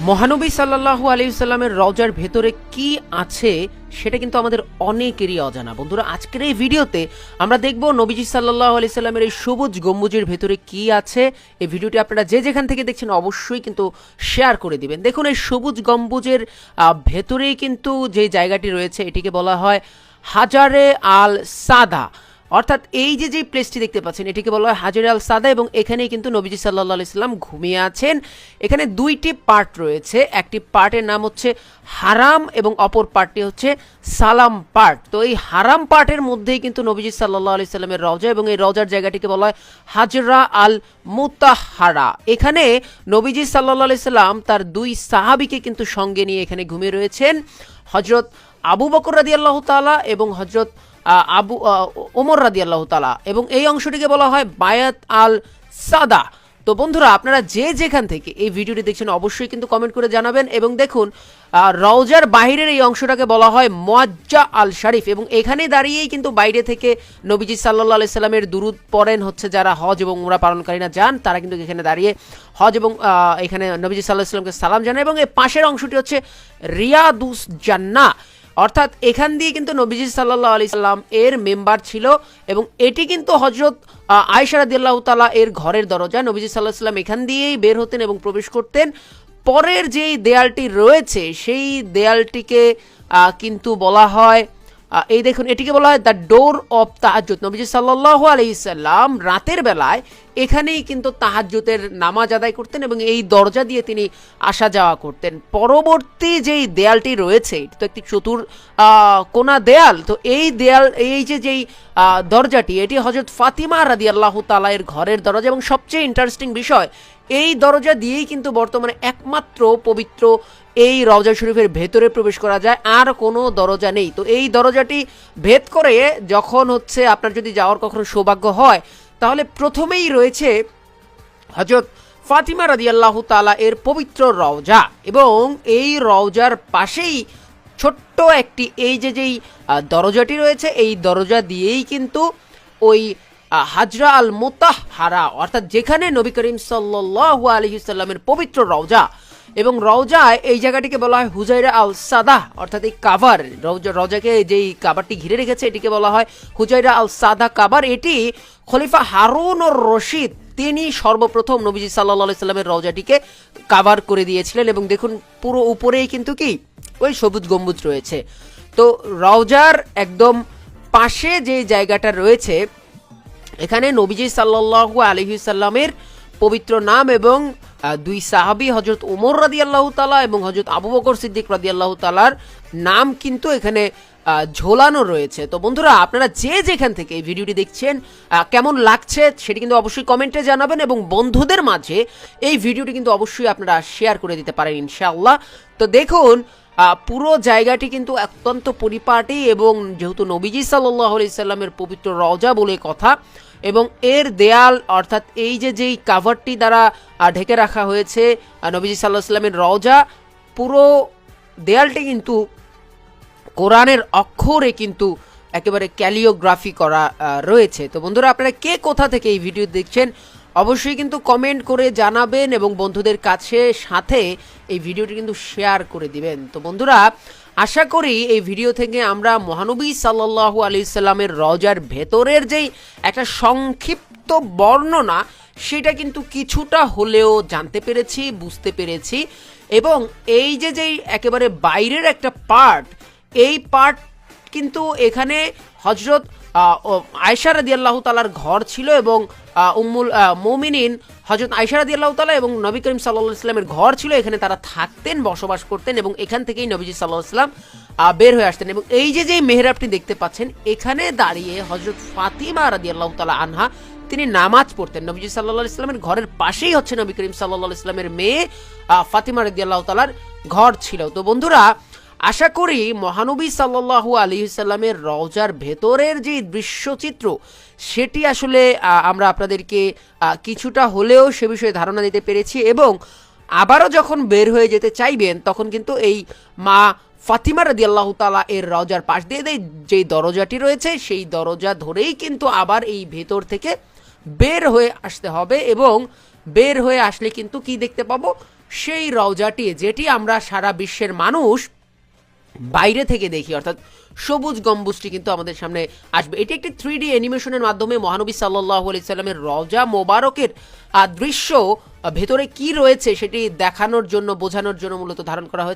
মহানবী সাল্লাল্লাহু আলাইহি সাল্লামের রওজার ভেতরে কি আছে সেটা কিন্তু আমাদের অনেকেরই অজানা। বন্ধুরা, আজকের এই ভিডিওতে আমরা দেখব নবীজি সাল্লাল্লাহু আলাইহি সাল্লামের এই সবুজ গম্বুজের ভেতরে কি আছে। এই ভিডিওটি আপনারা যে যেখান থেকে দেখছেন অবশ্যই কিন্তু শেয়ার করে দিবেন। দেখুন, এই সবুজ গম্বুজের ভেতরেই কিন্তু যে জায়গাটি রয়েছে এটিকে বলা হয় হাজারে আল সাদা, অর্থাৎ এই যে প্লেসটি দেখতে পাচ্ছেন এটিকে বলা হয় হাজারে আল সাদা, এবং এখানেই কিন্তু নবীজি সাল্লাল্লাহু আলাইহি সাল্লাম ঘুমিয়ে আছেন। এখানে দুইটি পার্ট রয়েছে, একটি পার্টের নাম হচ্ছে হারাম এবং অপর পার্টটি হচ্ছে সালাম পার্ট। তো এই হারাম পার্টের মধ্যেই কিন্তু নবীজি সাল্লাল্লাহু আলাইহি সাল্লামের রওজা, এবং এই রওজার জায়গাটিকে বলা হয় হাজরা আল মুতাহহারা। এখানে নবীজি সাল্লাল্লাহু আলাইহি সাল্লাম তার দুই সাহাবীকে কিন্তু সঙ্গে নিয়ে এখানে ঘুমিয়ে রয়েছেন, হযরত আবু বকর রাদিয়াল্লাহু তাআলা এবং হযরত ওমর রাদিয়াল্লাহু তাআলা, এবং এই অংশটিকে বলা হয় বায়াত আল সাদা। তো বন্ধুরা, আপনারা যে যেখান থেকে এই ভিডিওটি দেখছেন অবশ্যই কিন্তু কমেন্ট করে জানাবেন। এবং দেখুন, রওজার বাহিরের এই অংশটাকে বলা হয় মুআজ্জা আল শরীফ, এবং এখানে দাঁড়িয়েই কিন্তু বাইরে থেকে নবীজি সাল্লাল্লাহু আলাইহি সাল্লামের দুরূদ পড়েন হচ্ছে যারা হজ এবং উমরা পালনকারীরা যান, তারা কিন্তু এখানে দাঁড়িয়ে হজ এবং এখানে নবীজি সাল্লাল্লাহু আলাইহি সাল্লামকে সালাম জানায়। এবং এই পাশের অংশটি হচ্ছে রিয়াদুস জান্নাহ, অর্থাৎ এখান দিয়ে কিন্তু নবীজি সাল্লাল্লাহু আলাইহি সাল্লাম এর মেম্বার ছিল, এবং এটি কিন্তু হযরত আয়েশা রাদিয়াল্লাহু তাআলা এর ঘরের দরজা। নবীজি সাল্লাল্লাহু আলাইহি সাল্লাম এখান দিয়েই বের হতেন এবং প্রবেশ করতেন। পরের যেই দেয়ালটি রয়েছে সেই দেয়ালটিকে কিন্তু বলা হয়, এই দেখুন, এটিকে বলা হয় দ্য ডোর অফ তাহাজ্জুদ। নবীজি সাল্লাল্লাহু আলাইহি সাল্লাম রাতের বেলায় এখানেই কিন্তু তাহাজ্জুদের নামাজ আদায় করতেন, এবং এই দরজা দিয়ে তিনি আসা যাওয়া করতেন। পরবর্তী যেই দেয়ালটি রয়েছে এটি তো একটি চতুর কোনা দেয়াল। তো এই দেয়াল, এই যেই দরজাটি, এটি হযরত ফাতিমা রাদিয়াল্লাহু তাআলা এর ঘরের দরজা, এবং সবচেয়ে ইন্টারেস্টিং বিষয়, এই দরজা দিয়েই কিন্তু বর্তমানে একমাত্র পবিত্র এই রওজা শরীফের ভেতরে প্রবেশ করা যায়, আর কোনো দরজা নেই। তো এই দরজাটি ভেদ করে যখন হচ্ছে আপনার যদি যাওয়ার কখনো সৌভাগ্য হয়, তাহলে প্রথমেই রয়েছে হযরত ফাতিমা রাদিয়াল্লাহু তাআলা এর পবিত্র রওজা, এবং এই রওজার পাশেই ছোট্ট একটি এই যেই দরজাটি রয়েছে, এই দরজা দিয়েই কিন্তু ওই হাজরা আল মুতাহহারা, অর্থাৎ যেখানে নবী করিম সাল্লাল্লাহু আলাইহি সাল্লামের পবিত্র রওজা, এবং রওজায় এই জায়গাটিকে বলা হয় হুজাইরা আল সাদা, অর্থাৎ এই কাবার, রওজাকে যেই কাবারটি ঘিরে রেখেছে এটিকে বলা হয় হুজাইরা আল সাদা কাবার। এটি খলিফা হারুন আর রশিদ তিনি সর্বপ্রথম নবীজি সাল্লাল্লাহু আলাইহি সাল্লামের রওজাটিকে কাভার করে দিয়েছিলেন, এবং দেখুন পুরো উপরেই কিন্তু কি ওই সবুজ গম্বুজ রয়েছে। তো রওজার একদম পাশে যে জায়গাটা রয়েছে, এখানে নবীজি সাল্লাল্লাহু আলাইহি সাল্লামের পবিত্র নাম এবং দুই সাহাবী হযরত ওমর রাদিয়াল্লাহু তাআলা এবং হযরত আবু বকর সিদ্দিক রাদিয়াল্লাহু তাআলার নাম কিন্তু এখানে ঝোলানো রয়েছে। তো বন্ধুরা, আপনারা যে যেখান থেকে এই ভিডিওটি দেখছেন কেমন লাগছে সেটি কিন্তু অবশ্যই কমেন্টে জানাবেন, এবং বন্ধুদের মাঝে এই ভিডিওটি কিন্তু অবশ্যই আপনারা শেয়ার করে দিতে পারেন ইনশাআল্লাহ। তো দেখুন, পুরো জায়গাটি কিন্তু অত্যন্ত পরিপাটি, এবং যেহেতু নবীজি সাল্লাল্লাহু আলাইহি সাল্লামের পবিত্র রওজা বলে কথা, এবং এর দেয়াল অর্থাৎ এই যেই কাভারটি দ্বারা ঢেকে রাখা হয়েছে নবীজি সাল্লাল্লাহু আলাইহি সাল্লামের রওজা, পুরো দেয়ালটি কিন্তু কোরআনের অক্ষরে কিন্তু একেবারে ক্যালিওগ্রাফি করা রয়েছে। তো বন্ধুরা, আপনারা কে কোথা থেকে এই ভিডিও দেখছেন অবশ্যই কিন্তু কমেন্ট করে জানাবেন, এবং বন্ধুদের কাছে সাথে এই ভিডিওটি কিন্তু শেয়ার করে দিবেন। তো বন্ধুরা, আশা করি এই ভিডিও থেকে আমরা মহানবী সাল্লাল্লাহু আলাইহি সাল্লামের রওজার ভেতরের যেই একটা সংক্ষিপ্ত বর্ণনা সেটা কিন্তু কিছুটা হলেও জানতে পেরেছি, বুঝতে পেরেছি, এবং এই যেই একেবারে বাইরের একটা পার্ট, এই পার্ট কিন্তু এখানে হযরত আয়েশা রাদিয়াল্লাহু তাআলার ঘর ছিল, এবং উম্মুল মুমিনিন হযরত আয়েশা রাদিয়াল্লাহু তাআলা এবং নবী করিম সাল্লাল্লাহু আলাইহি সাল্লামের ঘর ছিল। এখানে তারা থাকতেন, বসবাস করতেন, এবং এখান থেকেই নবীজি সাল্লাল্লাহু আলাইহি সাল্লাম বের হয়ে আসতেন। এবং এই যেই মেহরাবটি দেখতে পাচ্ছেন, এখানে দাঁড়িয়ে হযরত ফাতিমা রাদিয়াল্লাহু তাআলা আনহা তিনি নামাজ পড়তেন। নবীজি সাল্লাল্লাহু আলাইহি সাল্লামের ঘরের পাশেই হচ্ছে নবী করিম সাল্লাল্লাহু আলাইহি সাল্লামের মেয়ে ফাতিমা রাদিয়াল্লাহু তাআলার ঘর ছিল। তো বন্ধুরা, আশা করি মহানবী সাল্লাল্লাহু আলাইহি সাল্লামের রওজার ভেতরের যে দৃশ্যচিত্র সেটি আসলে আমরা আপনাদেরকে কিছুটা হলেও সে বিষয়ে ধারণা দিতে পেরেছি, এবং আবারও যখন বের হয়ে যেতে চাইবেন তখন কিন্তু এই মা ফাতিমা রাদিয়াল্লাহু তাআলা এর রওজার পাশ দিয়ে যেই দরজাটি রয়েছে সেই দরজা ধরেই কিন্তু আবার এই ভেতর থেকে বের হয়ে আসতে হবে, এবং বের হয়ে আসলে কিন্তু কি দেখতে পাবো, সেই রওজাটি যেটি আমরা সারা বিশ্বের মানুষ বাইরে থেকে দেখি, অর্থাৎ সবুজ গম্বুজটি কিন্তু আমাদের সামনে আসবে। এটি একটি 3D অ্যানিমেশনের মাধ্যমে মহানবী সাল্লাল্লাহু আলাইহি সাল্লামের রওজা মোবারকের দৃশ্য ভেতরে কি রয়েছে সেটি দেখানোর জন্য, বোঝানোর জন্য মূলত ধারণ করা হয়েছে।